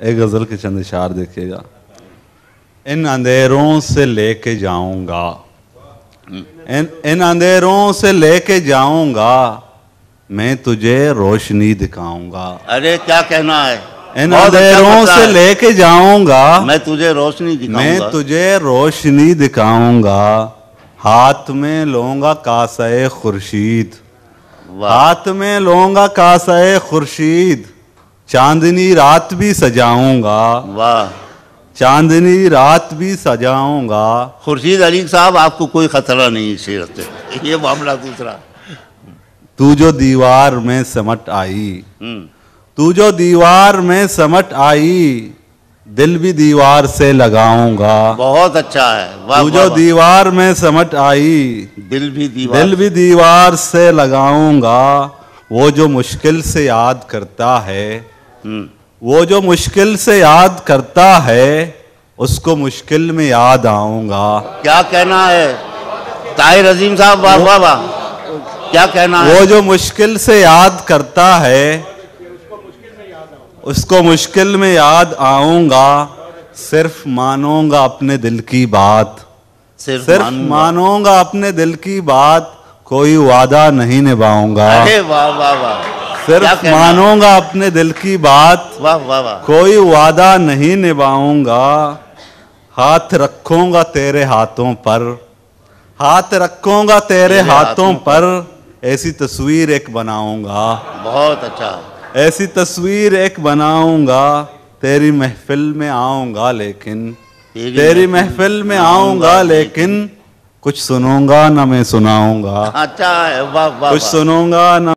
एक गजल के चंद इशार देखिएगा। इन अंधेरों से लेके जाऊंगा, इन अंधेरों से लेके जाऊंगा, मैं तुझे रोशनी दिखाऊंगा। अरे क्या कहना है, इन अंधेरों से लेके जाऊंगा, मैं तुझे रोशनी दिखाऊंगा, मैं तुझे रोशनी दिखाऊंगा। हाथ में लूंगा कासाए खुर्शीद, हाथ में लूंगा कासाए खुर्शीद, चांदनी रात भी सजाऊंगा। वाह, चांदनी रात भी सजाऊंगा। खुर्शीद अली साहब, आपको कोई खतरा नहीं शेर से, ये मामला दूसरा। तू जो दीवार में समट आई, तू जो दीवार में समट आई, दिल भी दीवार से लगाऊंगा। बहुत अच्छा है, वाह। तू जो दीवार में समट आई, दिल भी दीवार से लगाऊंगा। वो जो मुश्किल से याद करता है, वो जो मुश्किल से याद करता है, उसको मुश्किल में याद आऊंगा। क्या कहना है ताहिर अजीम साहब, वाह वाह वाह, क्या कहना है। वो जो मुश्किल से याद करता है, उसको मुश्किल में याद आऊंगा। सिर्फ मानूंगा अपने दिल की बात, सिर्फ मानूंगा अपने दिल की बात, कोई वादा नहीं निभाऊंगा। अरे वाह वाह वाह, सिर्फ मानूंगा अपने दिल की बात, वाह वाह वाह, कोई वादा नहीं निभाऊंगा। हाथ रखूंगा तेरे हाथों पर, हाथ रखूंगा तेरे हाथों पर, ऐसी तस्वीर एक बनाऊंगा। बहुत अच्छा, ऐसी तस्वीर एक बनाऊंगा। तेरी महफिल में आऊंगा लेकिन, तेरी महफिल में आऊंगा लेकिन, कुछ सुनूंगा ना मैं सुनाऊंगा। अच्छा है, वाह वाह, कुछ सुनूंगा ना